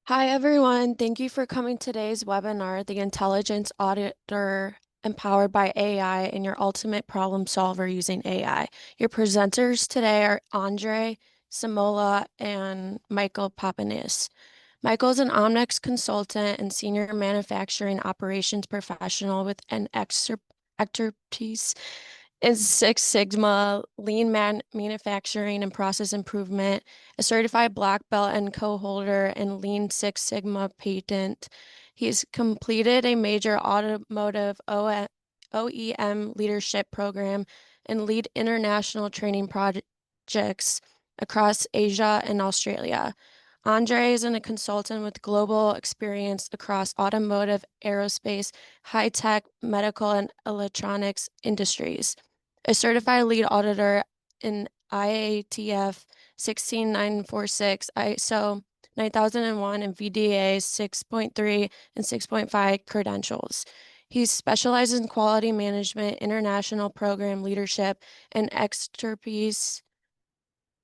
Hi, everyone. Thank you for coming to today's webinar, The Intelligent Auditor Empowered by AI and Your Ultimate Problem Solver Using AI. Your presenters today are Andre Simola and Michael Papanis. Michael is an Omnex consultant and senior manufacturing operations professional with an expertise in Six Sigma, lean manufacturing and process improvement, a certified black belt and co-holder in Lean Six Sigma patent. He's completed a major automotive OEM leadership program and lead international training projects across Asia and Australia. Andre is a consultant with global experience across automotive, aerospace, high-tech, medical, and electronics industries. A certified lead auditor in IATF 16946, ISO 9001, and VDA 6.3 and 6.5 credentials. He specializes in quality management, international program leadership, and expertise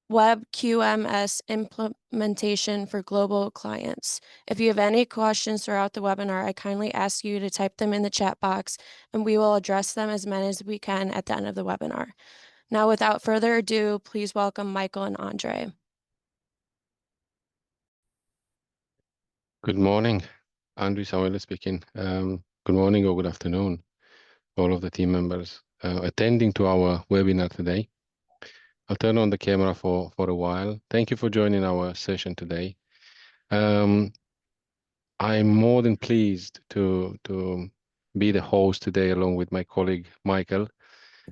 web QMS implementation for global clients. If you have any questions throughout the webinar, I kindly ask you to type them in the chat box and we will address them as many as we can at the end of the webinar. Now, without further ado, please welcome Michael and Andre. Good morning, Andre Samuel speaking. Good morning or good afternoon, all of the team members attending to our webinar today. I'll turn on the camera for a while. Thank you for joining our session today. I'm more than pleased to be the host today along with my colleague Michael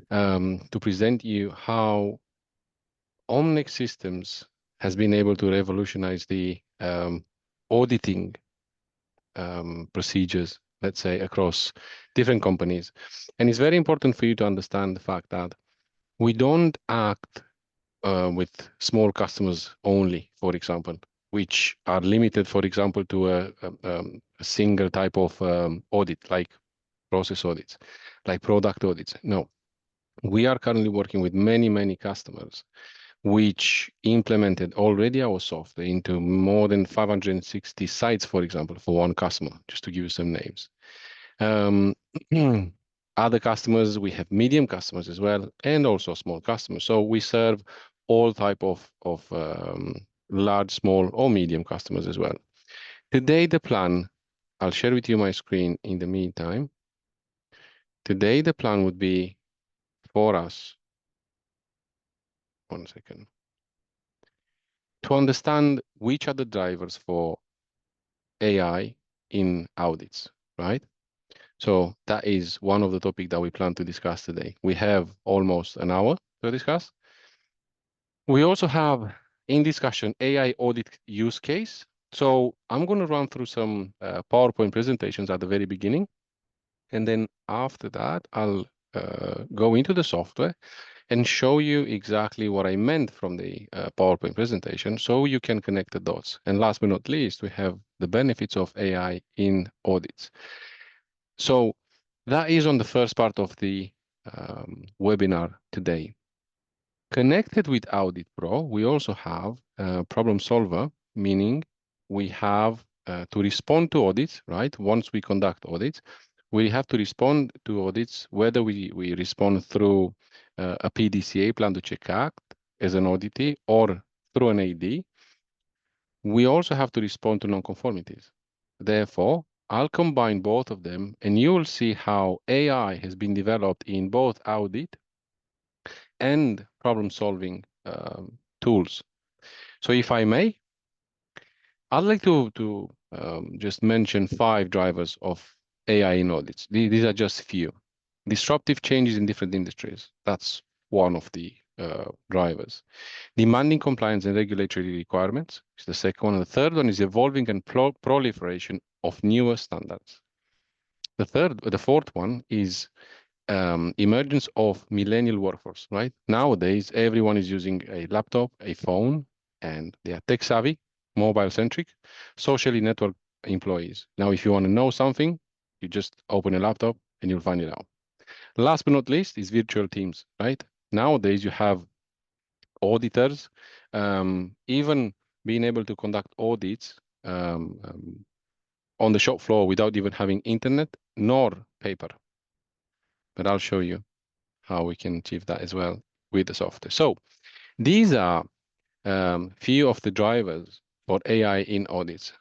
to present you how Omnex Systems has been able to revolutionize the auditing procedures, let's say, across different companies. And it's very important for you to understand the fact that we don't act with small customers only, for example, which are limited, for example, to a single type of audit, like process audits, like product audits. No, we are currently working with many customers which implemented already our software into more than 560 sites, for example, for one customer, just to give you some names. Other customers, we have medium customers as well, and also small customers. So we serve all type of large, small, or medium customers as well. Today, the plan, I'll share with you my screen in the meantime. Today, the plan would be for us, one second, to understand which are the drivers for AI in audits, right? So that is one of the topics that we plan to discuss today. We have almost an hour to discuss. We also have in discussion AI audit use case. So I'm going to run through some PowerPoint presentations at the very beginning. And then after that, I'll go into the software and show you exactly what I meant from the PowerPoint presentation so you can connect the dots. And last but not least, we have the benefits of AI in audits. So that is on the first part of the webinar today. Connected with AuditPro, we also have a problem solver, meaning we have to respond to audits, right? Once we conduct audits, we have to respond to audits, whether we respond through a PDCA, Plan to Check Act, as an auditee, or through an AD. We also have to respond to non-conformities. Therefore, I'll combine both of them, and you will see how AI has been developed in both audit and problem-solving tools. So if I may, I'd like to just mention 5 drivers of AI in audits. These are just few. Disruptive changes in different industries. That's one of the drivers. Demanding compliance and regulatory requirements is the second one. And the third one is evolving and proliferation of newer standards. The fourth one is emergence of millennial workforce, right? Nowadays, everyone is using a laptop, a phone, and they are tech savvy, mobile centric, socially networked employees. Now, if you want to know something, you just open a laptop and you'll find it out. Last but not least is virtual teams, right? Nowadays, you have auditors, even being able to conduct audits on the shop floor without even having internet nor paper. But I'll show you how we can achieve that as well with the software. So these are few of the drivers for AI in audits.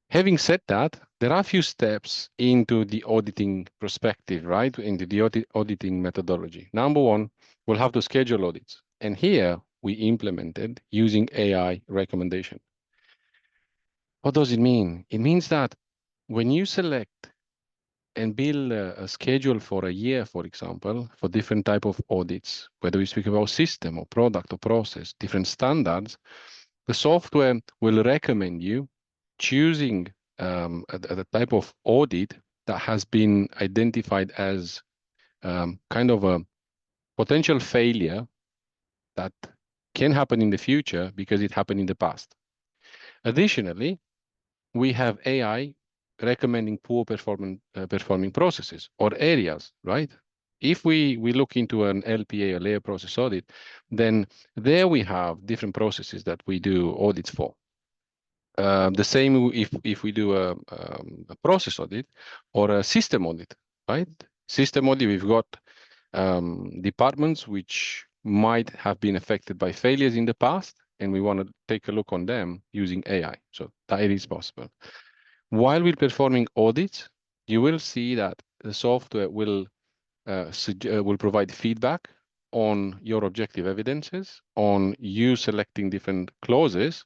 Having said that, there are a few steps into the auditing perspective, right? Into the auditing methodology. Number one, we'll have to schedule audits. And here we implemented using AI recommendation. What does it mean? It means that when you select and build a schedule for a year, for example, for different type of audits, whether we speak about system or product or process, different standards, the software will recommend you choosing a type of audit that has been identified as kind of a potential failure that can happen in the future because it happened in the past. Additionally, we have AI recommending poor performing processes or areas, right? If we look into an LPA, a layer process audit, then there we have different processes that we do audits for. The same if we do a process audit or a system audit, right? System audit, we've got departments which might have been affected by failures in the past, and we want to take a look on them using AI. So that is possible. While we're performing audits, you will see that the software will provide feedback on your objective evidences, on you selecting different clauses.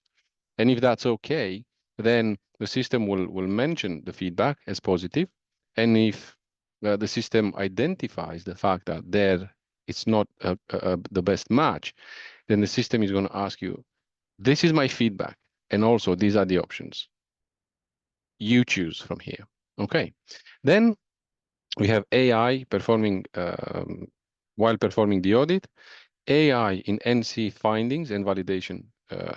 And if that's okay, then the system will mention the feedback as positive. And if the system identifies the fact that it's not the best match, then the system is going to ask you, this is my feedback. And also, these are the options. You choose from here. Okay. Then we have AI performing, while performing the audit, AI in NC findings and validation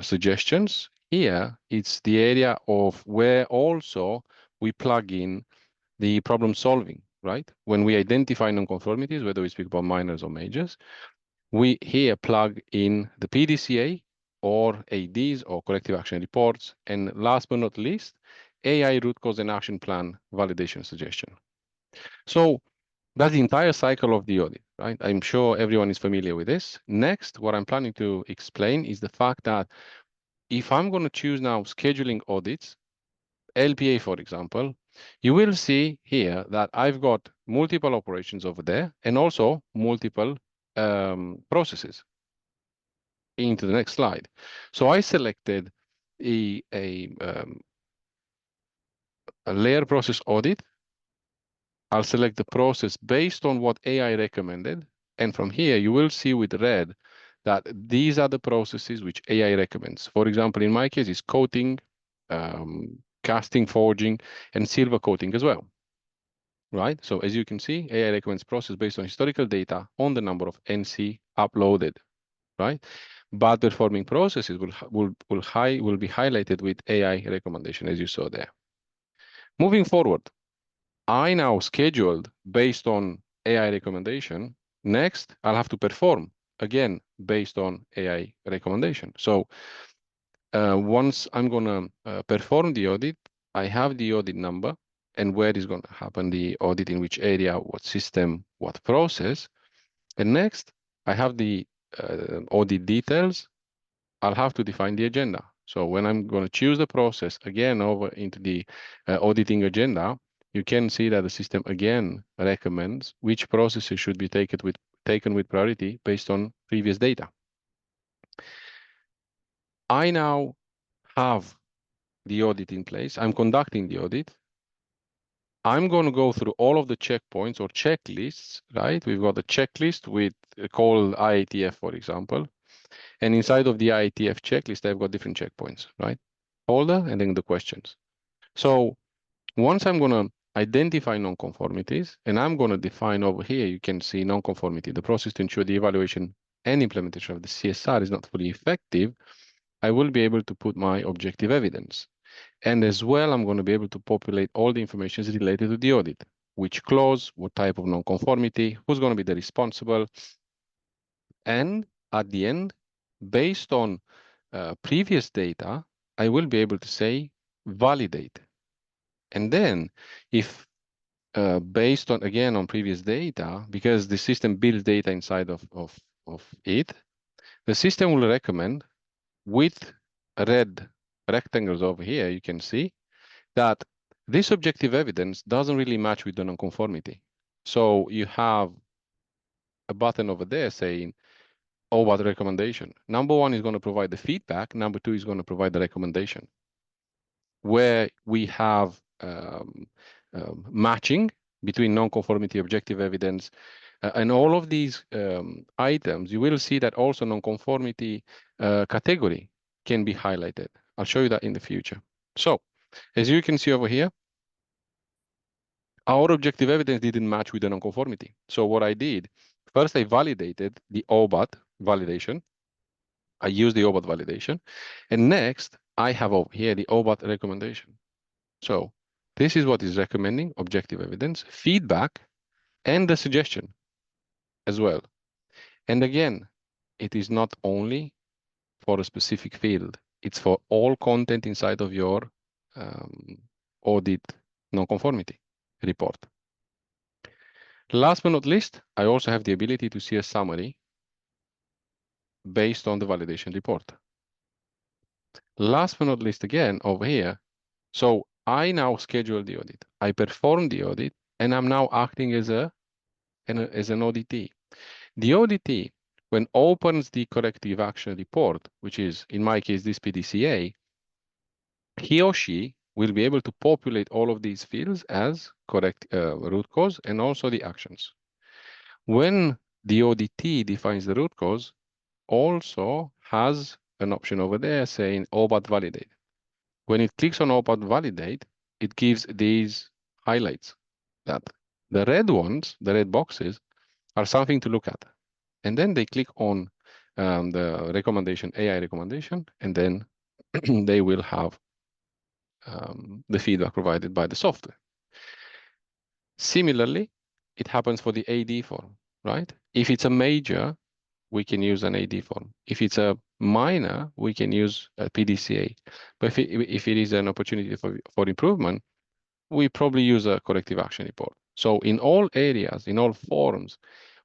suggestions. Here, it's the area of where also we plug in the problem solving, right? When we identify non-conformities, whether we speak about minors or majors, we here plug in the PDCA or ADs or corrective action reports. And last but not least, AI root cause and action plan validation suggestion. So that's the entire cycle of the audit, right? I'm sure everyone is familiar with this. Next, what I'm planning to explain is the fact that if I'm going to choose now scheduling audits, LPA, for example, you will see here that I've got multiple operations over there and also multiple processes. Into the next slide. So I selected a layer process audit. I'll select the process based on what AI recommended. And from here, you will see with red that these are the processes which AI recommends. For example, in my case, it's coating, casting, forging, and silver coating as well. Right? So as you can see, AI recommends process based on historical data on the number of NC uploaded. Right? Bad performing processes will be highlighted with AI recommendation, as you saw there. Moving forward, I now scheduled based on AI recommendation. Next, I'll have to perform again based on AI recommendation. So once I'm going to perform the audit, I have the audit number and where is going to happen the audit, in which area, what system, what process. And next, I have the audit details. I'll have to define the agenda. So when I'm going to choose the process again over into the auditing agenda, you can see that the system again recommends which processes should be taken with priority based on previous data. I now have the audit in place. I'm conducting the audit. I'm going to go through all of the checkpoints or checklists, right? We've got the checklist with called IATF, for example. And inside of the IATF checklist, I've got different checkpoints, right? Folder and then the questions. So once I'm going to identify non-conformities, and I'm going to define over here, you can see non-conformity, the process to ensure the evaluation and implementation of the CSR is not fully effective, I will be able to put my objective evidence. And as well, I'm going to be able to populate all the information related to the audit, which clause, what type of non-conformity, who's going to be the responsible. And at the end, based on previous data, I will be able to say validate. And then if based on, again, on previous data, because the system builds data inside of it, the system will recommend with red rectangles over here, you can see that this objective evidence doesn't really match with the nonconformity. So you have a button over there saying, oh, what recommendation? Number one is going to provide the feedback. Number two is going to provide the recommendation. Where we have matching between nonconformity, objective evidence, and all of these items, you will see that also nonconformity category can be highlighted. I'll show you that in the future. So, as you can see over here, our objective evidence didn't match with the nonconformity. So what I did, first I validated the OBAT validation. I use the OBAT validation. And next, I have over here the OBAT recommendation. So this is what is recommending objective evidence, feedback, and the suggestion as well. And again, it is not only for a specific field. It's for all content inside of your audit nonconformity report. Last but not least, I also have the ability to see a summary based on the validation report. Last but not least, again, over here, so I now schedule the audit. I perform the audit, and I'm now acting as an auditee. The auditee, when opens the corrective action report, which is, in my case, this PDCA, he or she will be able to populate all of these fields as correct root cause and also the actions. When the auditee defines the root cause, also has an option over there saying OBAT validate. When it clicks on OBAT validate, it gives these highlights that the red ones, the red boxes, are something to look at. And then they click on the recommendation, AI recommendation, and then they will have the feedback provided by the software. Similarly, it happens for the AD form, right? If it's a major, we can use an AD form. If it's a minor, we can use a PDCA. But if it is an opportunity for improvement, we probably use a corrective action report. So in all areas, in all forms,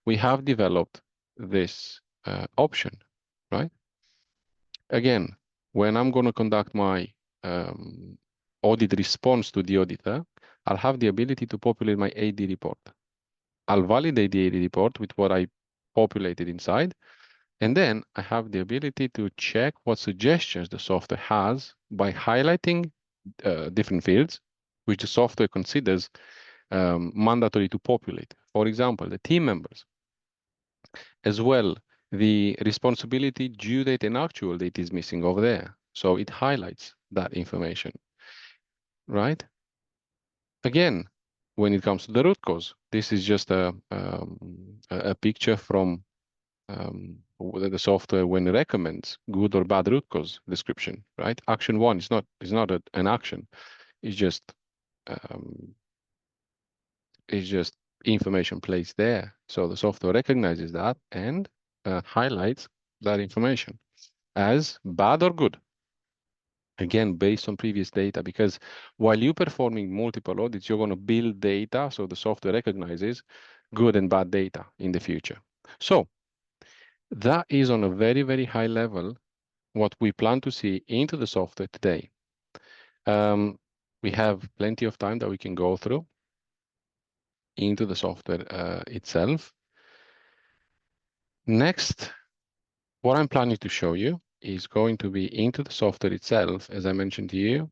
we have developed this option, right? Again, when I'm going to conduct my audit response to the auditor, I'll have the ability to populate my AD report. I'll validate the AD report with what I populated inside, and then I have the ability to check what suggestions the software has by highlighting different fields, which the software considers mandatory to populate. For example, the team members. As well, the responsibility, due date, and actual date is missing over there. So it highlights that information, right? Again, when it comes to the root cause, this is just a picture from the software when it recommends good or bad root cause description, right? Action one is not an action. It's just information placed there. So the software recognizes that and highlights that information as bad or good. Again, based on previous data, because while you're performing multiple audits, you're going to build data so the software recognizes good and bad data in the future. So that is on a very, very high level what we plan to see into the software today. We have plenty of time that we can go through into the software itself. Next, what I'm planning to show you is going to be into the software itself, as I mentioned to you,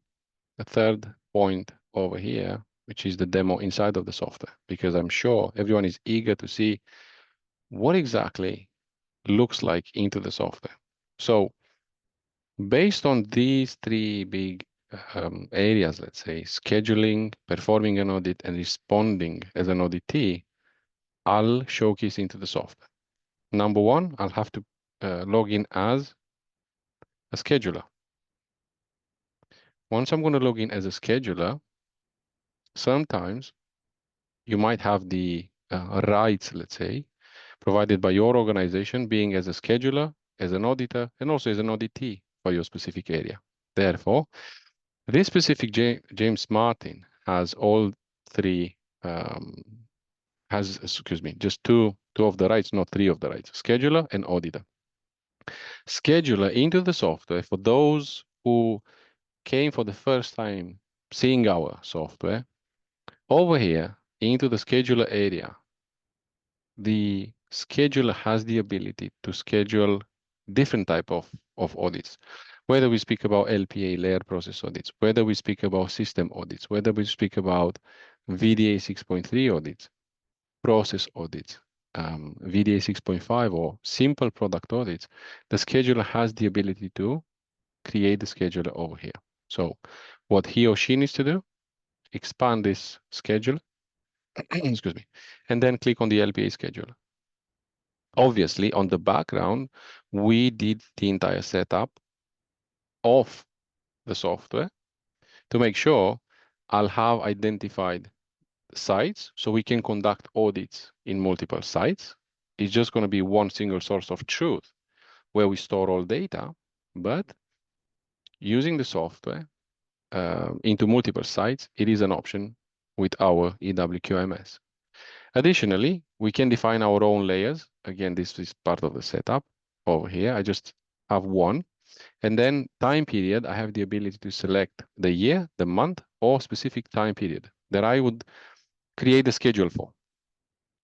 the third point over here, which is the demo inside of the software, because I'm sure everyone is eager to see what exactly looks like into the software. So based on these three big areas, let's say, scheduling, performing an audit, and responding as an auditee, I'll showcase into the software. Number one, I'll have to log in as a scheduler. Once I'm going to log in as a scheduler, sometimes you might have the rights, let's say, provided by your organization, being as a scheduler, as an auditor, and also as an auditee for your specific area. Therefore, this specific James Martin has all three, excuse me, just two of the rights, not three of the rights, scheduler and auditor. Scheduler into the software, for those who came for the first time seeing our software, over here into the scheduler area, the scheduler has the ability to schedule different type of audits, whether we speak about LPA, layer process audits, whether we speak about system audits, whether we speak about VDA 6.3 audits, process audits, VDA 6.5 or simple product audits, the scheduler has the ability to create the scheduler over here. So what he or she needs to do, expand this schedule, excuse me, and then click on the LPA scheduler. Obviously, on the background, we did the entire setup of the software to make sure I'll have identified sites so we can conduct audits in multiple sites. It's just going to be one single source of truth where we store all data, but using the software into multiple sites, it is an option with our EWQMS. Additionally, we can define our own layers. Again, this is part of the setup over here. I just have one. And then time period, I have the ability to select the year, the month, or specific time period that I would create a schedule for.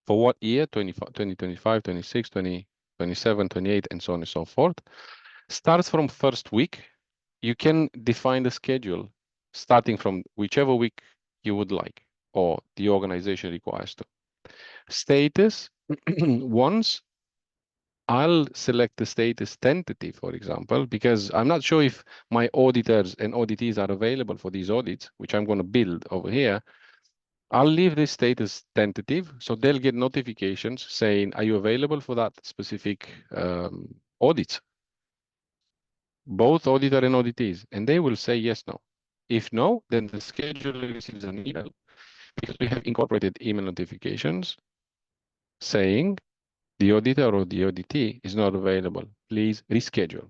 For what year? 2025, 26, 27, 28, and so on and so forth. Starts from first week. You can define the schedule starting from whichever week you would like or the organization requires to. Status, once I'll select the status tentative, for example, because I'm not sure if my auditors and auditees are available for these audits, which I'm going to build over here. I'll leave this status tentative, so they'll get notifications saying, are you available for that specific audit? Both auditor and auditees, and they will say yes, no. If no, then the scheduler receives an email because we have incorporated email notifications saying the auditor or the auditee is not available. Please reschedule.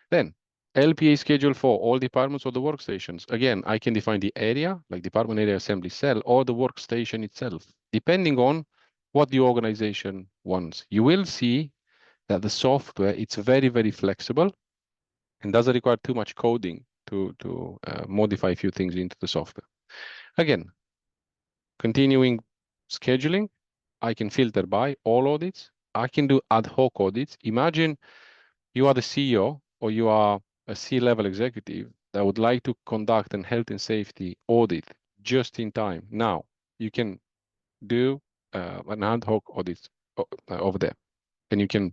Then LPA schedule for all departments or the workstations. Again, I can define the area, like department area assembly cell, or the workstation itself, depending on what the organization wants. You will see that the software, it's very, very flexible and doesn't require too much coding to modify a few things into the software. Again, continuing scheduling, I can filter by all audits. I can do ad hoc audits. Imagine you are the CEO or you are a C-level executive that would like to conduct an health and safety audit just in time. Now, you can do an ad hoc audit over there, and you can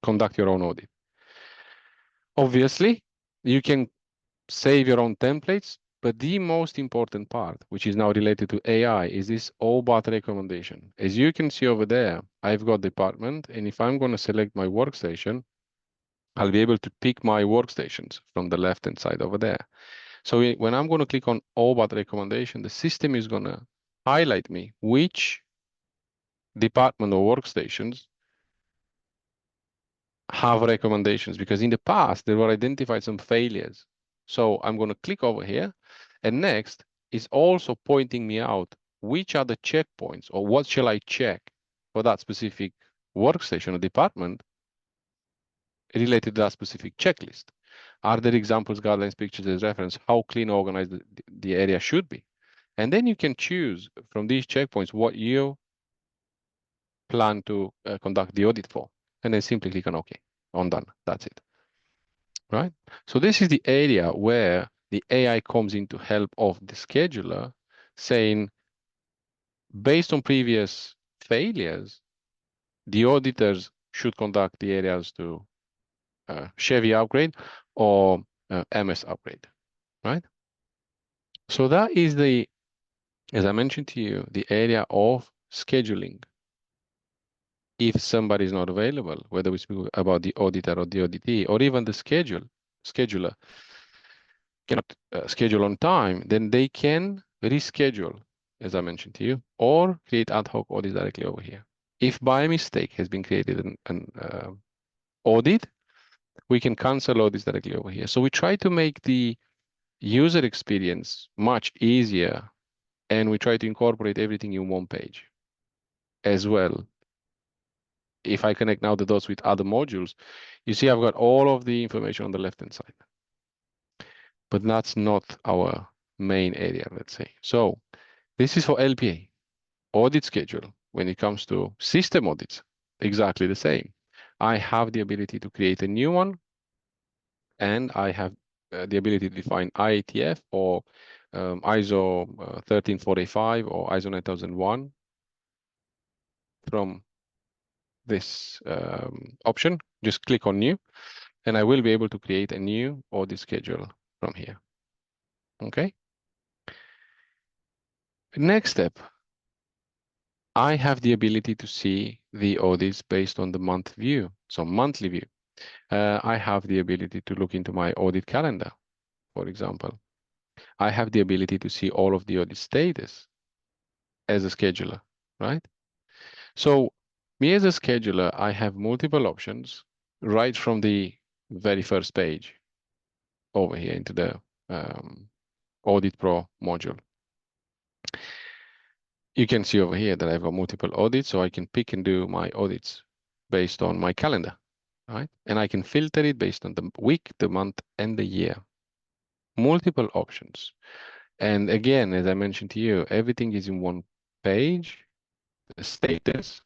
conduct your own audit. Obviously, you can save your own templates, but the most important part, which is now related to AI, is this OBAT recommendation. As you can see over there, I've got department, and if I'm going to select my workstation, I'll be able to pick my workstations from the left-hand side over there. So when I'm going to click on OBAT recommendation, the system is going to highlight me which department or workstations have recommendations, because in the past, there were identified some failures. So I'm going to click over here, and next is also pointing me out which are the checkpoints or what shall I check for that specific workstation or department related to that specific checklist. Are there examples, guidelines, pictures as reference, how clean, organized the area should be? And then you can choose from these checkpoints what you plan to conduct the audit for. And then simply click on OK, on done. That's it. Right? So this is the area where the AI comes in to help of the scheduler, saying, based on previous failures, the auditors should conduct the areas to Chevy upgrade or MS upgrade, right? So that is the, as I mentioned to you, the area of scheduling. If somebody is not available, whether we speak about the auditor or the auditee, or even the scheduler cannot schedule on time, then they can reschedule, as I mentioned to you, or create ad hoc audits directly over here. If by mistake has been created an audit, We can cancel audits directly over here. So we try to make the user experience much easier, and we try to incorporate everything in one page as well. If I connect now the dots with other modules, you see I've got all of the information on the left-hand side. But that's not our main area, let's say. So this is for LPA. Audit schedule, when it comes to system audits, exactly the same. I have the ability to create a new one, and I have the ability to define IATF or ISO 13485 or ISO 9001 from this option. Just click on new, and I will be able to create a new audit schedule from here. Okay. Next step, I have the ability to see the audits based on the month view, so monthly view. I have the ability to look into my audit calendar, for example. I have the ability to see all of the audit status as a scheduler, right? So me as a scheduler, I have multiple options right from the very first page over here into the AuditPro module. You can see over here that I've got multiple audits, so I can pick and do my audits based on my calendar, right? And I can filter it based on the week, the month, and the year. Multiple options. And again, as I mentioned to you, everything is in one page, the status,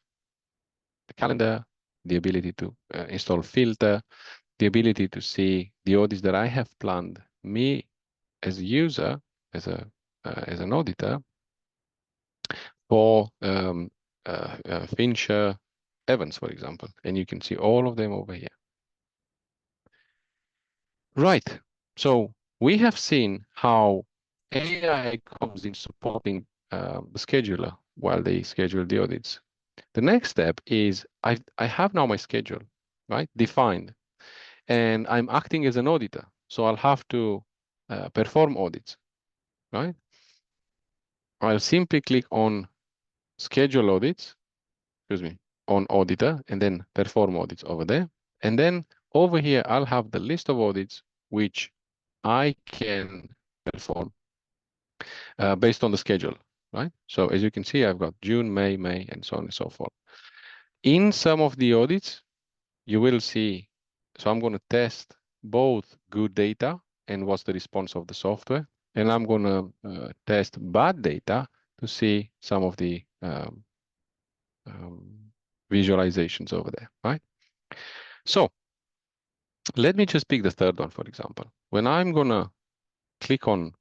the calendar, the ability to install filter, the ability to see the audits that I have planned, me as a user, as an auditor, for Fincher Evans, for example, and you can see all of them over here. Right. So we have seen how AI comes in supporting the scheduler while they schedule the audits. The next step is I have now my schedule, right, defined, and I'm acting as an auditor. So I'll have to perform audits, right? I'll simply click on schedule audits, excuse me, on auditor, and then perform audits over there. And then over here, I'll have the list of audits which I can perform based on the schedule, right? So as you can see, I've got June, May, and so on and so forth. In some of the audits, you will see, so I'm going to test both good data and what's the response of the software. And I'm going to test bad data to see some of the visualizations over there, right? So let me just pick the third one, for example. When I'm going to click on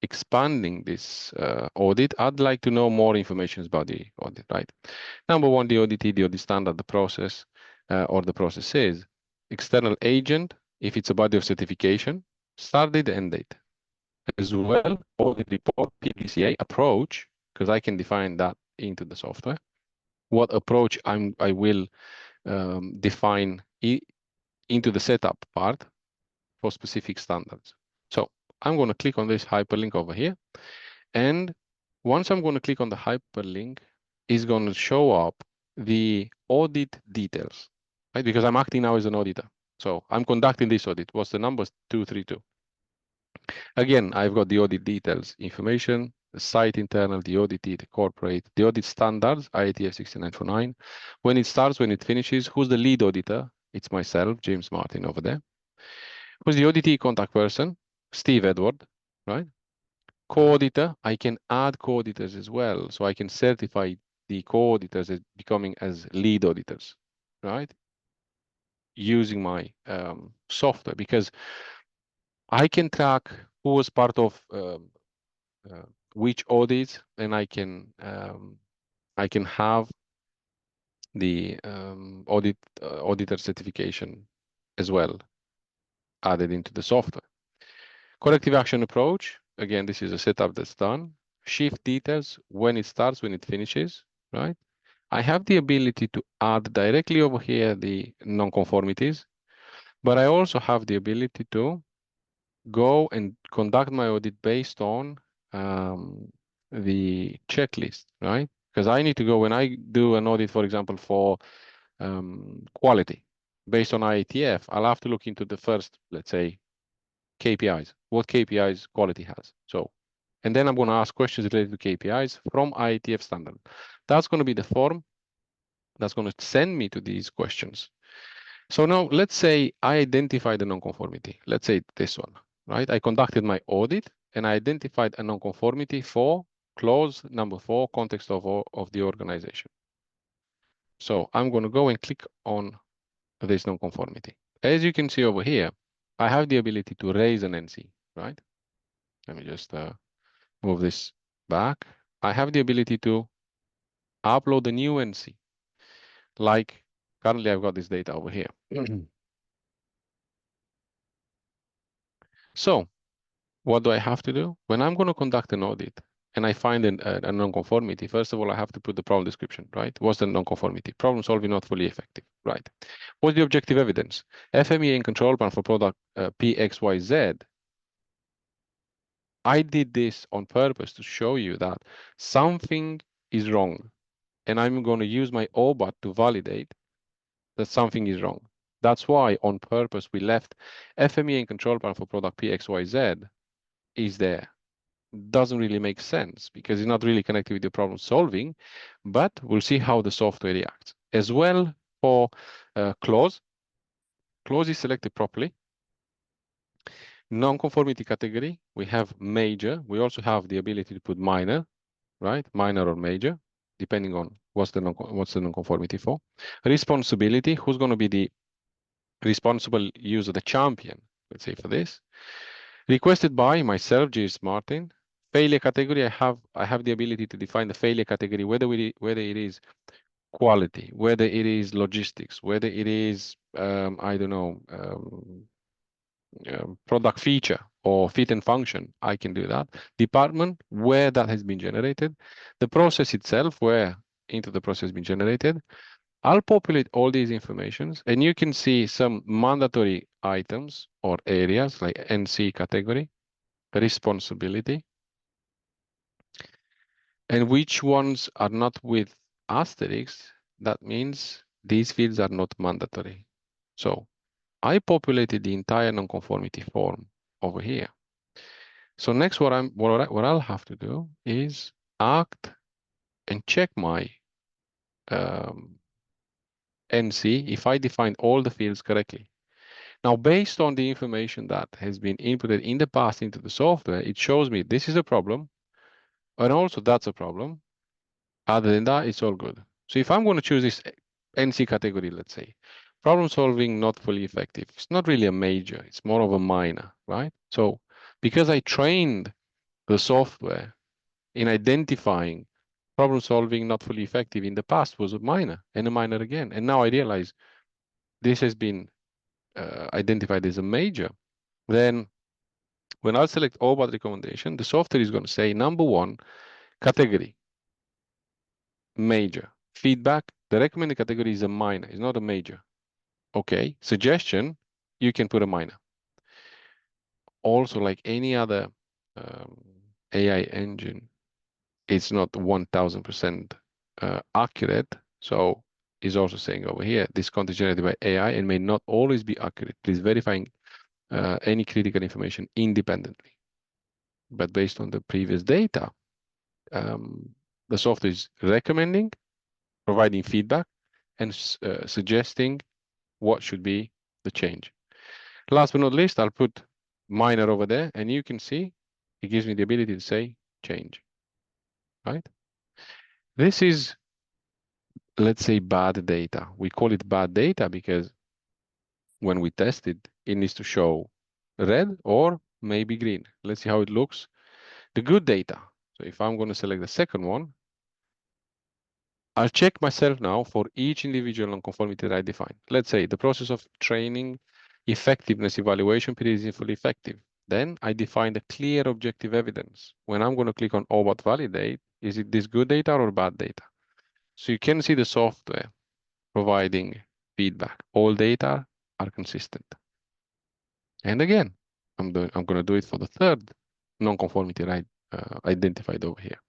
expanding this audit, I'd like to know more information about the audit, right? Number one, the audit, the audit standard, the process, or the process says external agent, if it's a body of certification, start date, end date. As well, audit report, PDCA, approach, because I can define that into the software. What approach I will define into the setup part for specific standards. So I'm going to click on this hyperlink over here. And once I'm going to click on the hyperlink, it's going to show up the audit details, right? Because I'm acting now as an auditor. So I'm conducting this audit. What's the numbers? 232. Again, I've got the audit details information, the site internal, the auditee, the corporate, the audit standards, IATF 6949. When it starts, when it finishes, who's the lead auditor? It's myself, James Martin over there. Who's the auditee contact person? Steve Edward, right? Co-auditor, I can add co-auditors as well. So I can certify the co-auditors as becoming as lead auditors, right? Using my software, because I can track who was part of which audit, and I can have the auditor certification as well added into the software. Corrective action approach, again, this is a setup that's done. Shift details, when it starts, when it finishes, right? I have the ability to add directly over here the non-conformities, but I also have the ability to go and conduct my audit based on the checklist, right? Because I need to go when I do an audit, for example, for quality. based on IATF, I'll have to look into the first, let's say, KPIs, what KPIs quality has. So, and then I'm going to ask questions related to KPIs from IATF standard. That's going to be the form that's going to send me to these questions. So now let's say I identified a nonconformity. Let's say this one, right? I conducted my audit and I identified a nonconformity for clause number 4, context of the organization. So I'm going to go and click on this nonconformity. As you can see over here, I have the ability to raise an NC, right? Let me just move this back. I have the ability to upload a new NC. Like currently I've got this data over here. So what do I have to do? When I'm going to conduct an audit and I find a nonconformity, first of all, I have to put the problem description, right? What's the nonconformity? Problem solving not fully effective, right? What's the objective evidence? FMEA and control plan for product PXYZ. I did this on purpose to show you that something is wrong. And I'm going to use my OBAT to validate that something is wrong. That's why on purpose we left FMEA and control plan for product PXYZ is there. Doesn't really make sense because it's not really connected with the problem solving, but we'll see how the software reacts. As well for clause is selected properly. Non-conformity category, we have major. We also have the ability to put minor, right? Minor or major, depending on what's the non-conformity for. Responsibility, who's going to be the responsible user, the champion, let's say for this. Requested by myself, J.S. Martin. Failure category, I have the ability to define the failure category, whether it is quality, whether it is logistics, whether it is I don't know, product feature or fit and function. I can do that. Department, where that has been generated. The process itself, where into the process has been generated. I'll populate all these informations and you can see some mandatory items or areas like NC category, responsibility, and which ones are not with asterisks. That means these fields are not mandatory. So I populated the entire nonconformity form over here. So next, what I'll have to do is act and check my NC if I defined all the fields correctly. Now, based on the information that has been inputted in the past into the software, it shows me this is a problem, and also that's a problem. Other than that, it's all good. So if I'm going to choose this NC category, let's say, problem solving not fully effective, it's not really a major, it's more of a minor, right? So because I trained the software in identifying problem solving not fully effective in the past was a minor and a minor again. And now I realize this has been identified as a major. Then when I select OBAT recommendation, the software is going to say number 1, category, major. Feedback, the recommended category is a minor, it's not a major. Okay, suggestion, you can put a minor. Also, like any other AI engine, it's not 1000% accurate. So it's also saying over here, this content generated by AI and may not always be accurate. Please verifying any critical information independently. But based on the previous data, the software is recommending, providing feedback, and suggesting what should be the change. Last but not least, I'll put minor over there, and you can see it gives me the ability to say change, right? This is, let's say, bad data. We call it bad data because when we test it, it needs to show red or maybe green. Let's see how it looks. The good data. So if I'm going to select the second one, I'll check myself now for each individual nonconformity that I define. Let's say the process of training effectiveness evaluation period is fully effective. Then I define the clear objective evidence. When I'm going to click on OBAT validate, is it this good data or bad data? So you can see the software providing feedback. All data are consistent. And again, I'm going to do it for the third nonconformity right identified over here.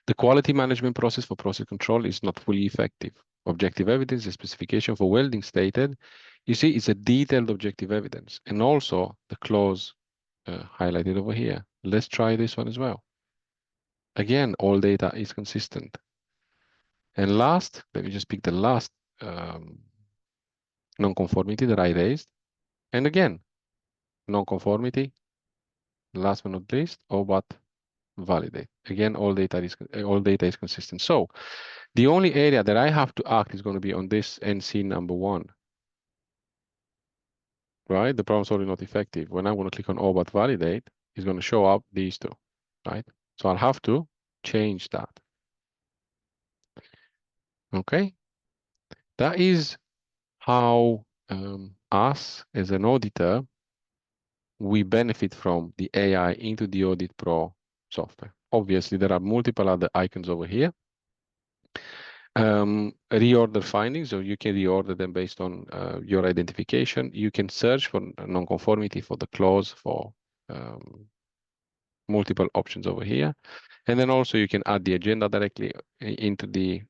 The quality management process for process control is not fully effective. Objective evidence, the specification for welding stated, you see, it's a detailed objective evidence. And also the clause highlighted over here. Let's try this one as well. Again, all data is consistent. And last, let me just pick the last non-conformity that I raised. And again, non-conformity, last but not least, but validate. Again, all data is consistent. So the only area that I have to act is going to be on this NC number 1. Right? The problem solving not effective. When I'm going to click on all but validate, it's going to show up these two. Right? So I'll have to change that. Okay? That is how us as an auditor, we benefit from the AI into the AuditPro software. Obviously, there are multiple other icons over here. Reorder findings, so you can reorder them based on your identification. You can search for non-conformity for the clause for multiple options over here. And then also you can add the agenda directly into the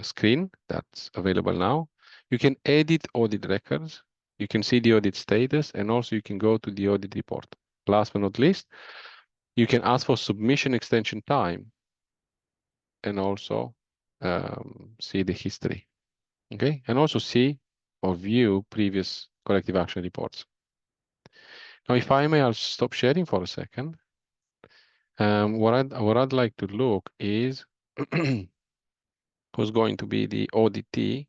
screen that's available now. You can edit audit records. You can see the audit status, and also you can go to the audit report. Last but not least, you can ask for submission extension time and also see the history. Okay, and also see or view previous corrective action reports. Now, if I may, I'll stop sharing for a second. What I'd like to look is who's going to be the auditee.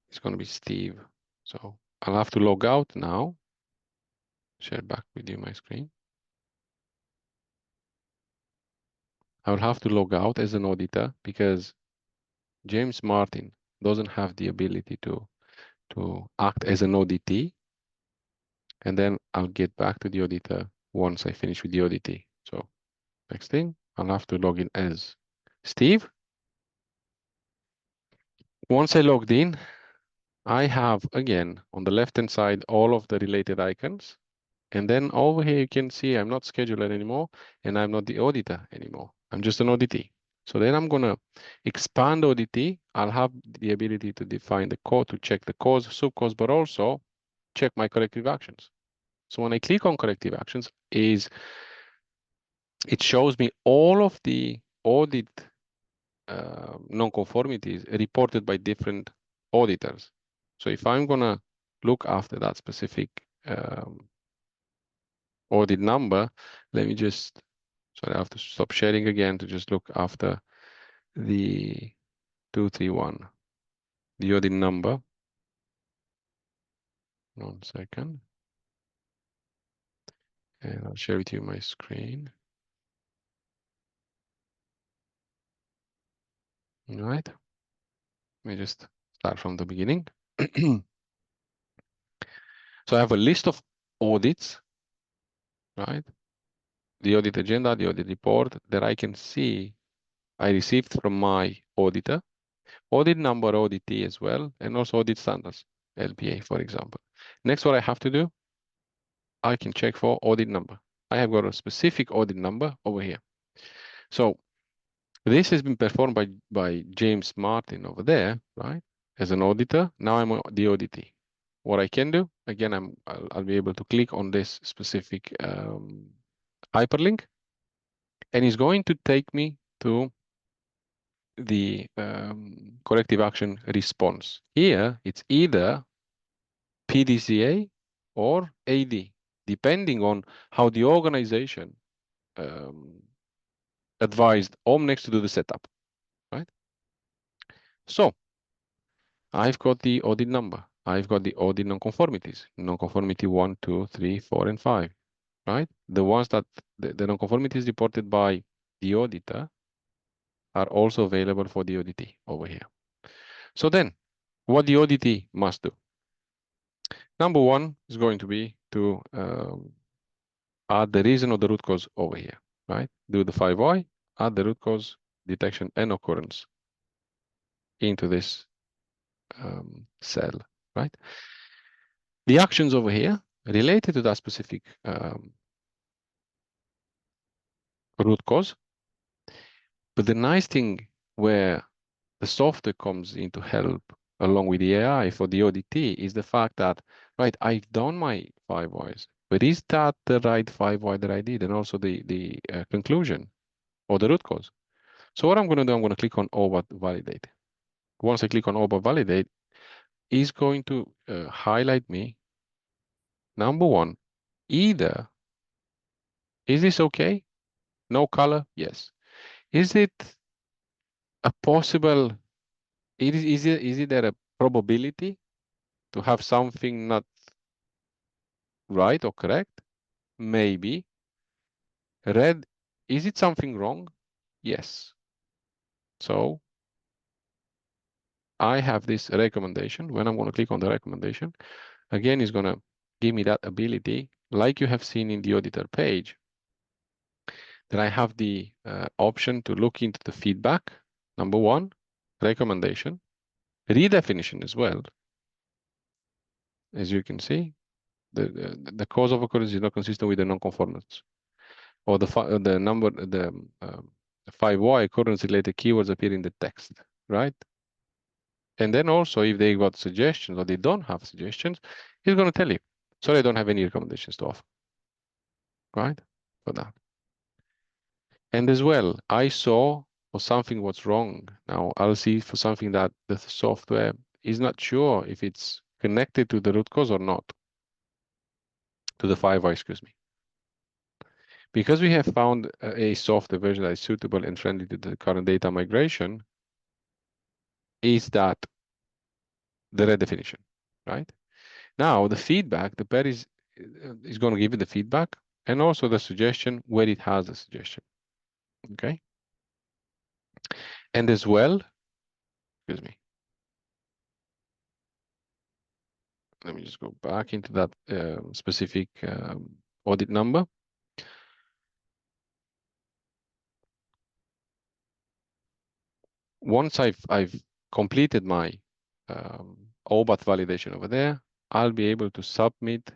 It's going to be Steve. So I'll have to log out now. Share back with you my screen. I'll have to log out as an auditor because James Martin doesn't have the ability to act as an auditee. And then I'll get back to the auditor once I finish with the auditee. So next thing, I'll have to log in as Steve. Once I logged in, I have, again, on the left-hand side, all of the related icons. And then over here, you can see I'm not scheduler anymore, and I'm not the auditor anymore. I'm just an auditee. So then I'm going to expand auditee. I'll have the ability to define the code to check the cause, sub-cause, but also check my corrective actions. So when I click on corrective actions, it shows me all of the audit non-conformities reported by different auditors. So if I'm going to look after that specific audit number, let me just, sorry, I have to stop sharing again to just look after the 231, the audit number. 1 second. And I'll share with you my screen. All right. Let me just start from the beginning. So I have a list of audits, right? The audit agenda, the audit report that I can see I received from my auditor, audit number, auditee as well, and also audit standards, LPA, for example. Next, what I have to do, I can check for audit number. I have got a specific audit number over here. So this has been performed by James Martin over there, right? As an auditor. Now I'm the auditee. What I can do, again, I'll be able to click on this specific hyperlink, and it's going to take me to the corrective action response. Here, it's either PDCA or AD, depending on how the organization advised Omnex to do the setup, right? So I've got the audit number. I've got the audit non-conformities, non-conformity 1, 2, 3, 4, and 5, right? The ones that the non-conformities reported by the auditor are also available for the auditee over here. So then, what the auditee must do. Number one is going to be to add the reason or the root cause over here, right? Do the 5Y, add the root cause, detection, and occurrence into this cell, right? The actions over here related to that specific root cause. But the nice thing where the software comes in to help along with the AI for the ODT is the fact that, right, I've done my 5 whys, but is that the right 5 why that I did? And also the conclusion or the root cause. So what I'm going to do, I'm going to click on OBAT validate. Once I click on OBAT validate, it's going to highlight me, number one, either, is this okay? No color? Yes. Is it a possible, is it there a probability to have something not right or correct? Maybe. Red, is it something wrong? Yes. So I have this recommendation. When I'm going to click on the recommendation, again, it's going to give me that ability, like you have seen in the auditor page, that I have the option to look into the feedback. Number one, recommendation, redefinition as well. As you can see, the cause of occurrence is not consistent with the non-conformance, or the number, the 5Y occurrence-related keywords appear in the text, right? And then also, if they got suggestions or they don't have suggestions, it's going to tell you, sorry, I don't have any recommendations to offer, right? For that. And as well, I saw for something what's wrong. Now I'll see for something that the software is not sure if it's connected to the root cause or not, to the 5Y, excuse me. Because we have found a software version that is suitable and friendly to the current data migration, is that the redefinition, right? Now the feedback, the pair is going to give you the feedback and also the suggestion where it has the suggestion, okay? And as well, excuse me, let me just go back into that specific audit number. Once I've completed my OBAT validation over there, I'll be able to submit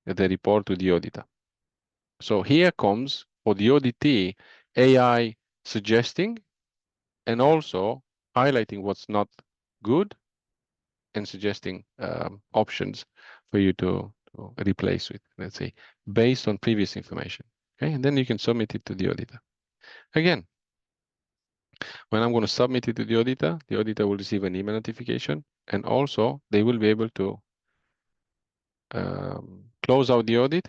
the report to the auditor. So here comes for the auditee AI suggesting and also highlighting what's not good and suggesting options for you to replace with, let's say, based on previous information. Okay, and then you can submit it to the auditor. Again, when I'm going to submit it to the auditor will receive an email notification, and also they will be able to close out the audit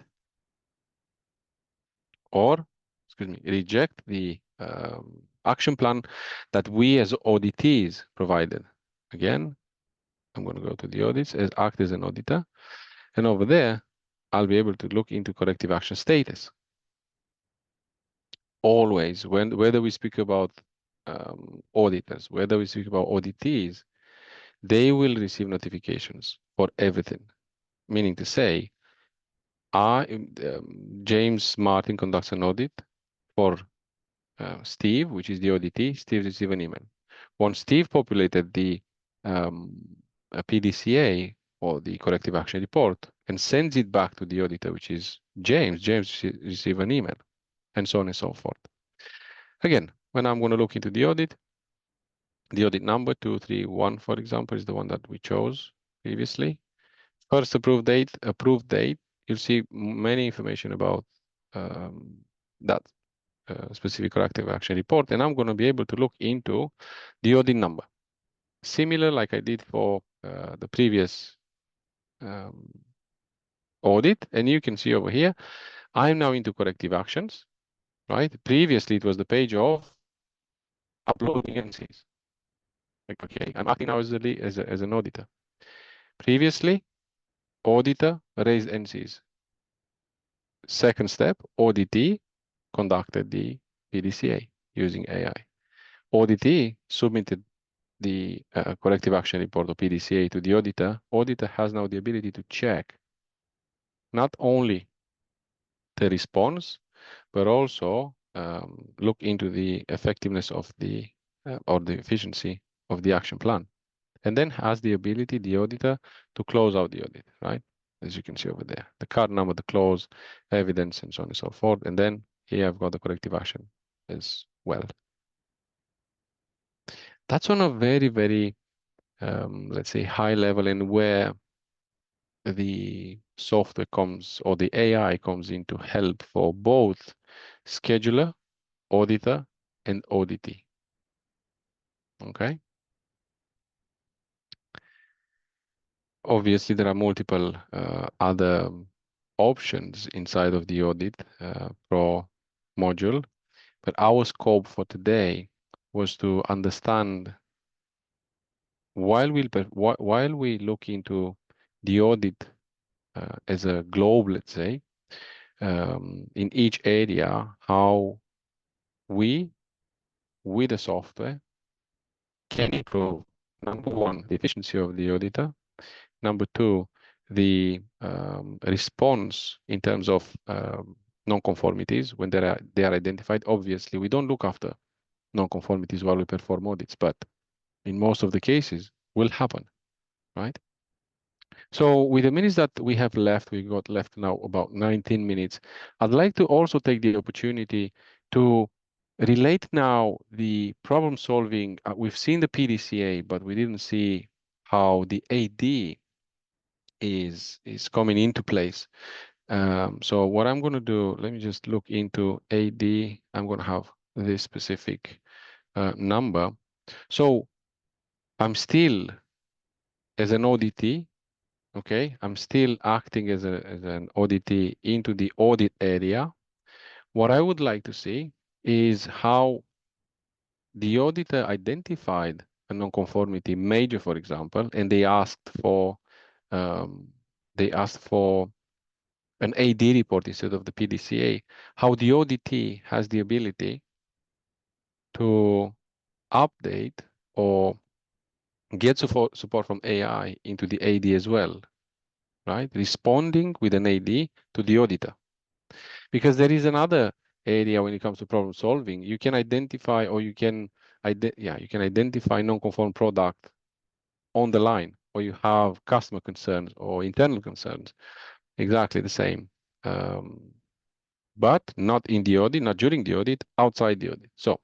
or, excuse me, reject the action plan that we as auditees provided. Again, I'm going to go to the audits as act as an auditor, and over there, I'll be able to look into corrective action status. Always, whether we speak about auditors, whether we speak about auditees, they will receive notifications for everything. Meaning to say, James Martin conducts an audit for Steve, which is the auditee. Steve receives an email. Once Steve populated the PDCA or the corrective action report and sends it back to the auditor, which is James receives an email, and so on and so forth. Again, when I'm going to look into the audit number 231, for example, is the one that we chose previously. First approved date, you'll see many information about that specific corrective action report, and I'm going to be able to look into the audit number. Similar like I did for the previous audit, and you can see over here, I'm now into corrective actions, right? Previously, it was the page of uploading NCs. Like, okay, I'm acting now as an auditor. Previously, auditor raised NCs. Second step, auditee conducted the PDCA using AI. Auditee submitted the corrective action report or PDCA to the auditor. Auditor has now the ability to check not only the response, but also look into the effectiveness of the or the efficiency of the action plan. And then has the ability, the auditor, to close out the audit, right? As you can see over there, the card number, the close, evidence, and so on and so forth. And then here I've got the corrective action as well. That's on a very, very, let's say, high level, and where the software comes, or the AI comes in to help for both scheduler, auditor, and auditee. Okay. Obviously, there are multiple other options inside of the AuditPro module, but our scope for today was to understand, while we look into the audit as a globe, let's say, in each area, how we, with the software, can improve, number one, the efficiency of the auditor. Number two, the response in terms of non-conformities when they are identified. Obviously, we don't look after non-conformities while we perform audits, but in most of the cases will happen, right? So with the minutes that we have left, we got left now about 19 minutes. I'd like to also take the opportunity to relate now the problem solving. We've seen the PDCA, but we didn't see how the AD is coming into place. So what I'm going to do, let me just look into AD. I'm going to have this specific number. So I'm still, as an auditee, okay, I'm still acting as an auditee into the audit area. What I would like to see is how the auditor identified a non-conformity major, for example, and they asked for an AD report instead of the PDCA, how the auditee has the ability to update or get support from AI into the AD as well, right? Responding with an AD to the auditor. Because there is another area when it comes to problem solving. You can identify, or you can identify non-conform product on the line, or you have customer concerns or internal concerns. Exactly the same. But not in the audit, not during the audit, outside the audit. So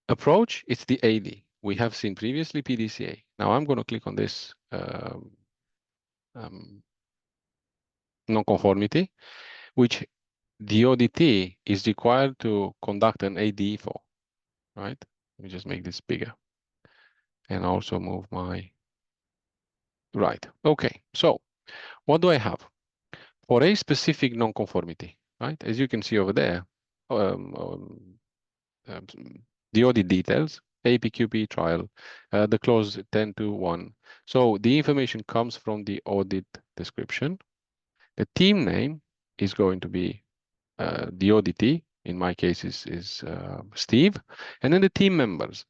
approach, it's the AD. We have seen previously PDCA. Now I'm going to click on this non-conformity, which the auditee is required to conduct an AD for, right? Let me just make this bigger and also move my, right. Okay, so what do I have? For a specific non-conformity, right? As you can see over there, the audit details, APQP trial, the clause 10.2.1. So the information comes from the audit description. The team name is going to be the auditee. In my case is Steve. And then the team members.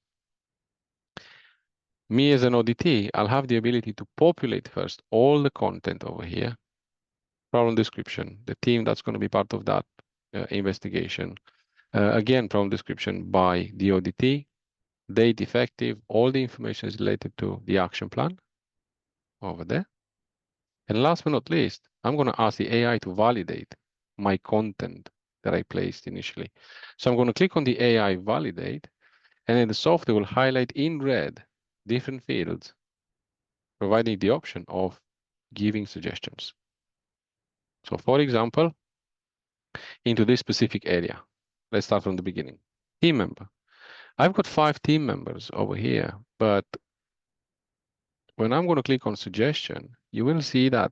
Me as an auditee, I'll have the ability to populate first all the content over here. Problem description, the team that's going to be part of that investigation. Again, problem description by the auditee, date effective, all the information is related to the action plan over there. And last but not least, I'm going to ask the AI to validate my content that I placed initially. So I'm going to click on the AI validate, and then the software will highlight in red different fields, providing the option of giving suggestions. So for example, into this specific area, let's start from the beginning. Team member. I've got 5 team members over here, but when I'm going to click on suggestion, you will see that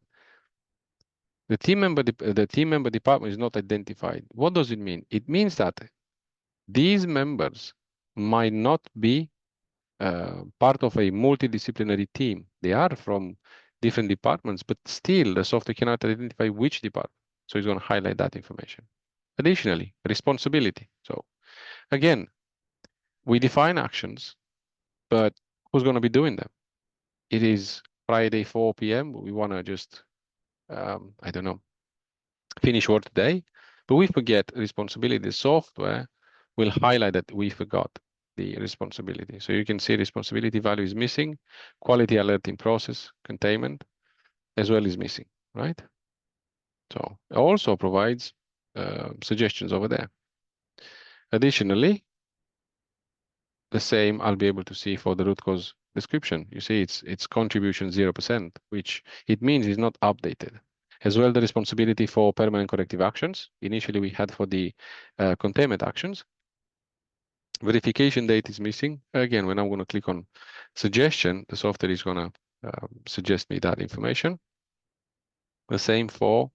the team member department is not identified. What does it mean? It means that these members might not be part of a multidisciplinary team. They are from different departments, but still the software cannot identify which department. So it's going to highlight that information. Additionally, responsibility. So again, we define actions, but who's going to be doing them? It is Friday, 4 p.m. We want to just, I don't know, finish work today, but we forget responsibility. The software will highlight that we forgot the responsibility. So you can see responsibility value is missing, quality alerting process containment as well is missing, right? So it also provides suggestions over there. Additionally, the same I'll be able to see for the root cause description. You see, it's contribution 0%, which it means is not updated. As well, the responsibility for permanent corrective actions. Initially, we had for the containment actions. Verification date is missing. Again, when I'm going to click on suggestion, the software is going to suggest me that information. The same for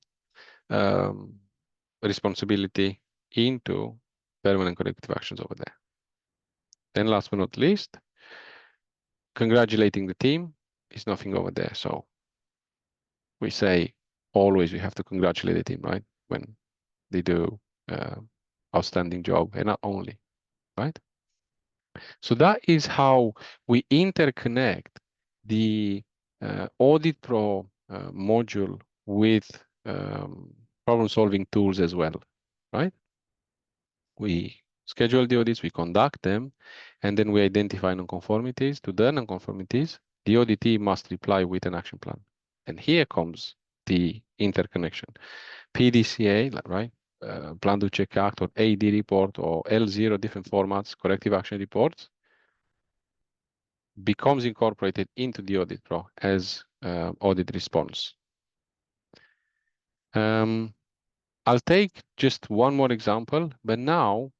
responsibility into permanent corrective actions over there. Then last but not least, congratulating the team is nothing over there. So we say always we have to congratulate the team, right? When they do outstanding job, and not only, right? So that is how we interconnect the AuditPro module with problem-solving tools as well, right? We schedule the audits, we conduct them, and then we identify nonconformities. To the nonconformities, the auditee must reply with an action plan. And here comes the interconnection. PDCA, right? Plan to check act or AD report or L0 different formats, corrective action reports, becomes incorporated into the AuditPro as audit response. I'll take just one more example, but now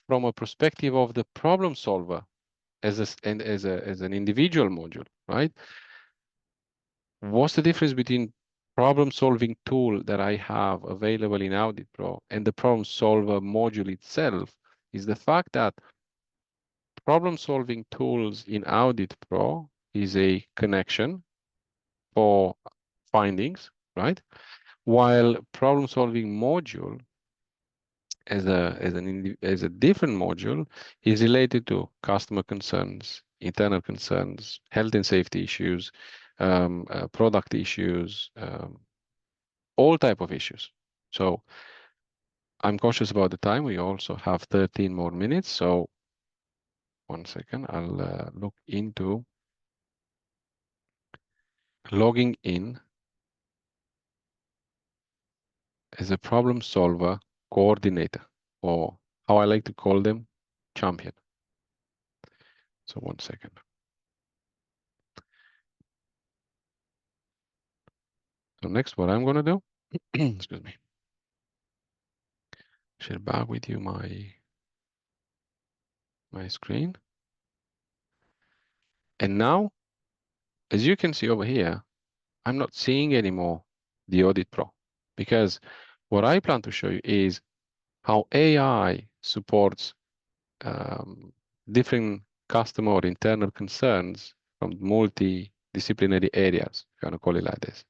from a perspective of the problem solver as an individual module, right? What's the difference between problem solving tool that I have available in AuditPro and the problem solver module itself is the fact that problem solving tools in AuditPro is a connection for findings, right? While problem solving module as a different module is related to customer concerns, internal concerns, health and safety issues, product issues, all type of issues. So I'm cautious about the time. We also have 13 more minutes. So one second, I'll look into logging in as a problem solver coordinator, or how I like to call them, champion. So one second. So next, what I'm going to do, excuse me, share back with you my screen. And now, as you can see over here, I'm not seeing anymore the AuditPro, because what I plan to show you is how AI supports different customer or internal concerns from multidisciplinary areas, if you want to call it like this.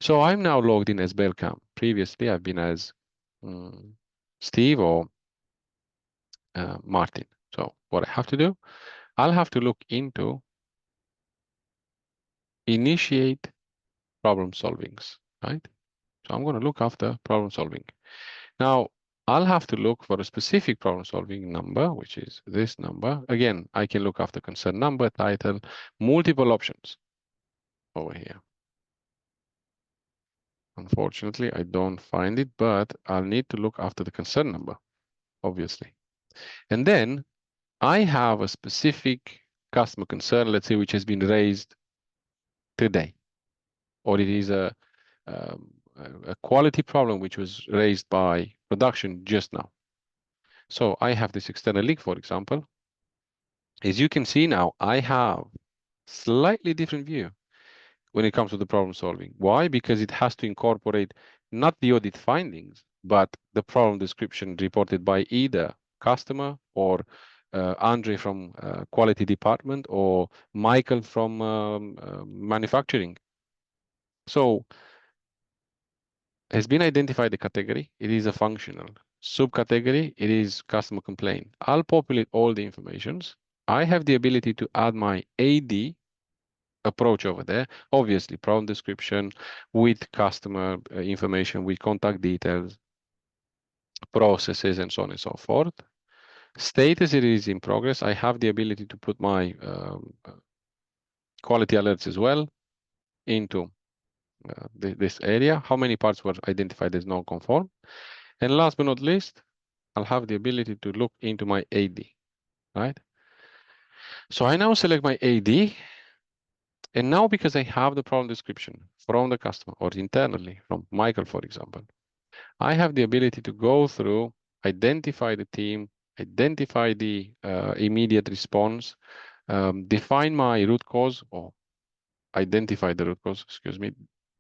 So I'm now logged in as Belcam. Previously, I've been as Steve or Martin. So what I have to do, I'll have to look into initiate problem solvings, right? So I'm going to look after problem solving. Now, I'll have to look for a specific problem solving number, which is this number. Again, I can look after concern number, title, multiple options over here. Unfortunately, I don't find it, but I'll need to look after the concern number, obviously. And then I have a specific customer concern, let's say, which has been raised today, or it is a quality problem which was raised by production just now. So I have this external link, for example. As you can see now, I have slightly different view when it comes to the problem solving. Why? Because it has to incorporate not the audit findings, but the problem description reported by either customer or Andre from quality department or Michael from manufacturing. So has been identified the category. It is a functional subcategory. It is customer complaint. I'll populate all the informations. I have the ability to add my AD approach over there. Obviously, problem description with customer information, with contact details, processes, and so on and so forth. Status, it is in progress. I have the ability to put my quality alerts as well into this area. How many parts were identified as non-conform? And last but not least, I'll have the ability to look into my AD, right? So I now select my AD, and now because I have the problem description from the customer or internally from Michael, for example, I have the ability to go through, identify the team, identify the immediate response, define my root cause or identify the root cause, excuse me,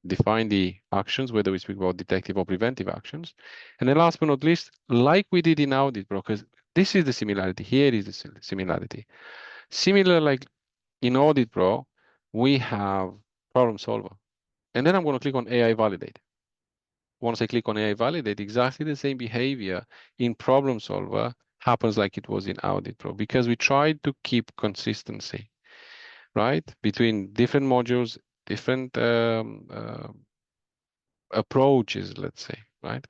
define the actions, whether we speak about detective or preventive actions. And then last but not least, like we did in AuditPro, because this is the similarity, here is the similarity. Similar like in AuditPro, we have problem solver. And then I'm going to click on AI validate. Once I click on AI validate, exactly the same behavior in problem solver happens like it was in AuditPro, because we tried to keep consistency, right? Between different modules, different approaches, let's say, right?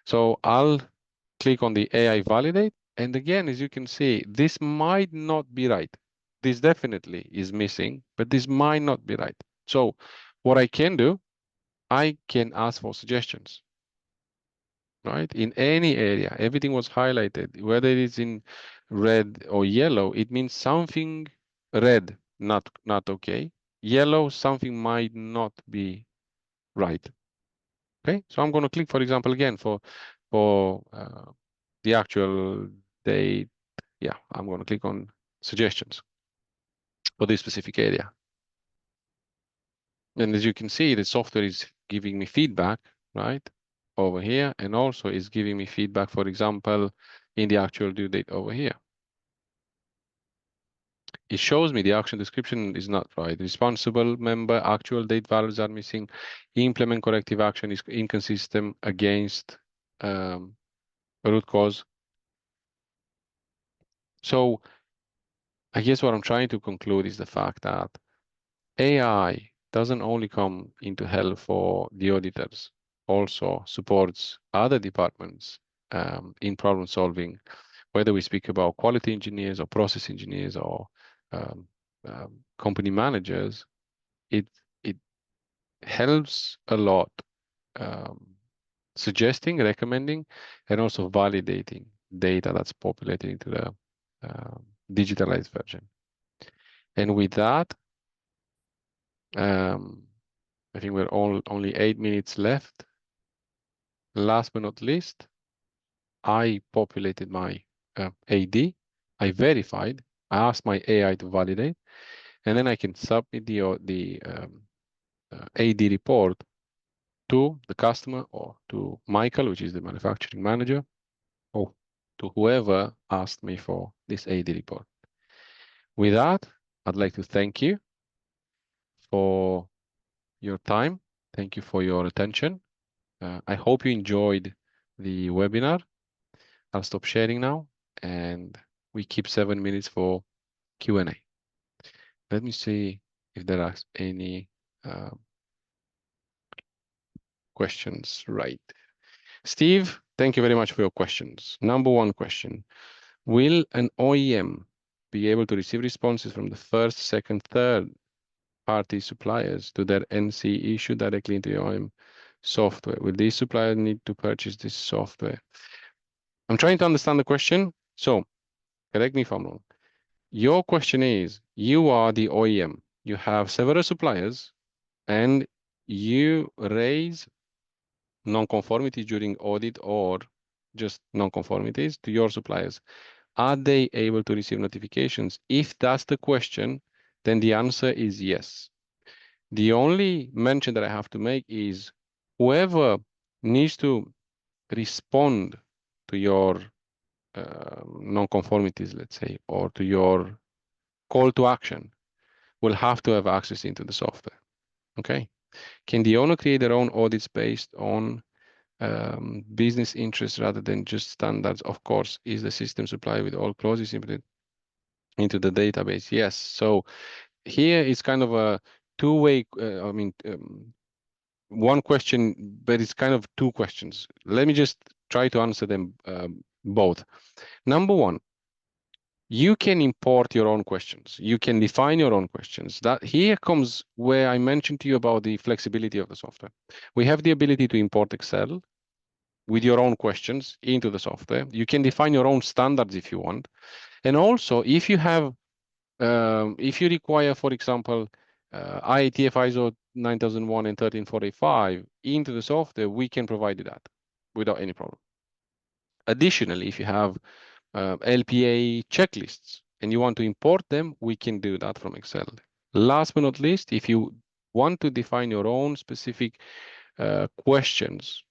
So I'll click on the AI validate. And again, as you can see, this might not be right. This definitely is missing, but this might not be right. So what I can do, I can ask for suggestions, right? In any area, everything was highlighted, whether it's in red or yellow, it means something red, not okay. Yellow, something might not be right. Okay, so I'm going to click, for example, again for the actual date. Yeah, I'm going to click on suggestions for this specific area. And as you can see, the software is giving me feedback, right, over here, and also is giving me feedback, for example, in the actual due date over here. It shows me the action description is not right. Responsible member, actual date values are missing. Implement corrective action is inconsistent against root cause. So I guess what I'm trying to conclude is the fact that AI doesn't only come into help for the auditors, also supports other departments in problem solving, whether we speak about quality engineers or process engineers or um, company managers. It helps a lot, um, suggesting, recommending, and also validating data that's populated into the digitalized version. And with that, I think we're only 8 minutes left. Last but not least, I populated my AD. I verified. I asked my AI to validate, and then I can submit the AD report to the customer or to Michael, which is the manufacturing manager, or to whoever asked me for this AD report. With that, I'd like to thank you for your time. Thank you for your attention. I hope you enjoyed the webinar. I'll stop sharing now, and we keep 7 minutes for Q&A. Let me see if there are any questions. Right. Steve, thank you very much for your questions. Number one question, will an OEM be able to receive responses from the first, second, third party suppliers to their NC issue directly into the OEM software? Will these suppliers need to purchase this software? I'm trying to understand the question. So correct me if I'm wrong. Your question is, you are the OEM. You have several suppliers and you raise non-conformities during audit or just non-conformities to your suppliers. Are they able to receive notifications? If that's the question, then the answer is yes. The only mention that I have to make is whoever needs to respond to your non-conformities, let's say, or to your call to action, will have to have access into the software. Okay. Can the owner create their own audits based on business interests rather than just standards? Of course, is the system supplied with all clauses inputted into the database? Yes. So here it's kind of a two-way, one question, but it's kind of two questions. Let me just try to answer them both. Number one, you can import your own questions. You can define your own questions. That here comes where I mentioned to you about the flexibility of the software. We have the ability to import Excel. with your own questions into the software. You can define your own standards if you want. And also, if you have, if you require, for example, IATF ISO 9001 and 13485 into the software, we can provide you that without any problem. Additionally, if you have LPA checklists and you want to import them, we can do that from Excel. Last but not least, if you want to define your own specific questions,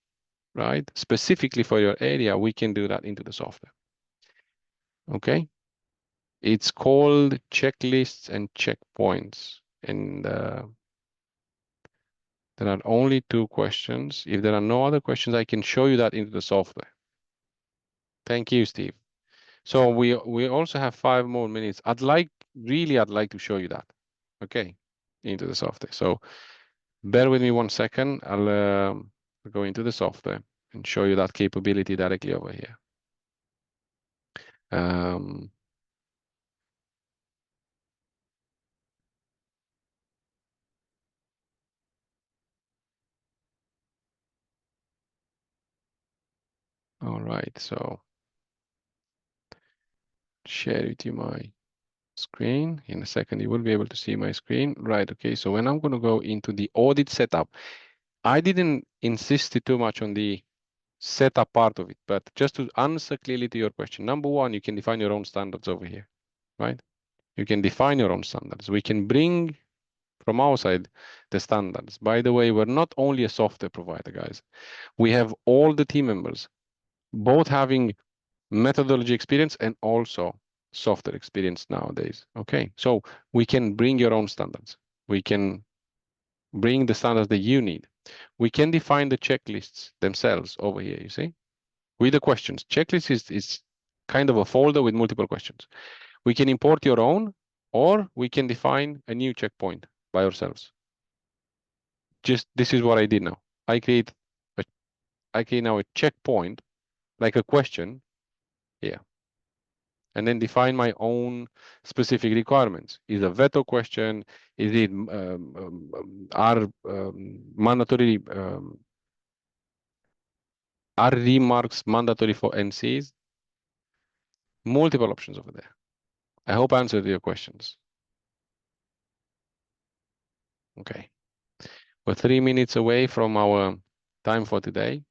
right, specifically for your area, we can do that into the software. Okay, it's called checklists and checkpoints, and there are only 2 questions. If there are no other questions, I can show you that into the software. Thank you, Steve. So we also have 5 more minutes. I'd like to show you that. Okay, into the software. So bear with me 1 second. I'll go into the software and show you that capability directly over here. All right, so share with you my screen. In a second, you will be able to see my screen. Right, okay, so when I'm going to go into the audit setup, I didn't insist too much on the setup part of it, but just to answer clearly to your question, number 1, you can define your own standards over here, right? You can define your own standards. We can bring from our side the standards. By the way, we're not only a software provider, guys. We have all the team members, both having methodology experience and also software experience nowadays. Okay, so we can bring your own standards. We can bring the standards that you need. We can define the checklists themselves over here, you see, with the questions. Checklist is kind of a folder with multiple questions. We can import your own, or we can define a new checkpoint by ourselves. Just this is what I did now. I create now a checkpoint, like a question here, and then define my own specific requirements. Is a veto question? Is it are mandatory? Are remarks mandatory for NCs? Multiple options over there. I hope I answered your questions. Okay. We're 3 minutes away from our time for today.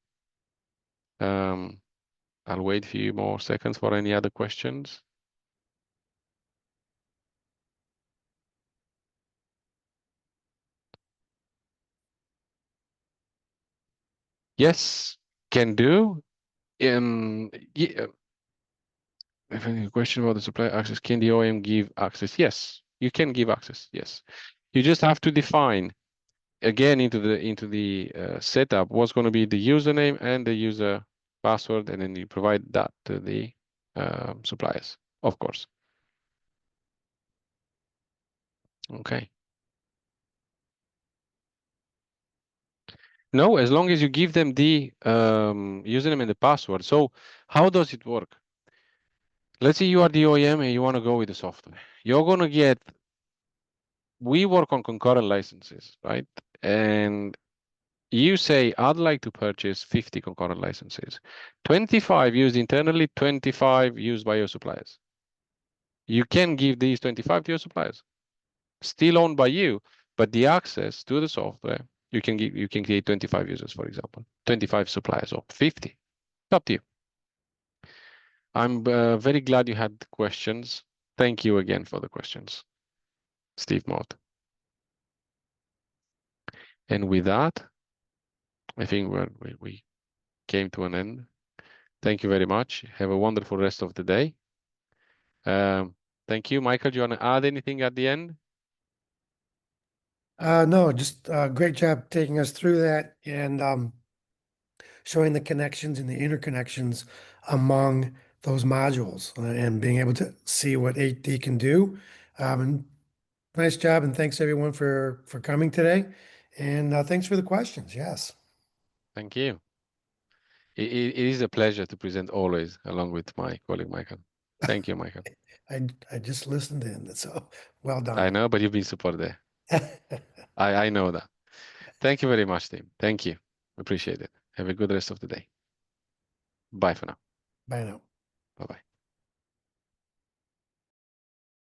I'll wait a few more seconds for any other questions. Yes, can do. Yeah, if any question about the supply access, can the OEM give access? Yes, you can give access. Yes, you just have to define again into the setup what's going to be the username and the user password, and then you provide that to the suppliers, of course. Okay. No, as long as you give them the username and the password. So how does it work? Let's say you are the OEM and you want to go with the software. You're going to get, we work on concurrent licenses, right? And you say, I'd like to purchase 50 concurrent licenses. 25 used internally, 25 used by your suppliers. You can give these 25 to your suppliers, still owned by you, but the access to the software, you can create 25 users, for example, 25 suppliers or 50. It's up to you. I'm very glad you had questions. Thank you again for the questions, Steve Mott. And with that, I think we came to an end. Thank you very much. Have a wonderful rest of the day. Thank you. Michael, do you want to add anything at the end? No, just great job taking us through that and showing the connections and the interconnections among those modules and being able to see what 8D can do. And nice job, and thanks everyone for coming today. And thanks for the questions. Yes. Thank you. It is a pleasure to present always along with my colleague, Michael. Thank you, Michael. I just listened in, so well done. I know, but you've been super there. I know that. Thank you very much, team. Thank you. Appreciate it. Have a good rest of the day. Bye for now. Bye now. Bye-bye.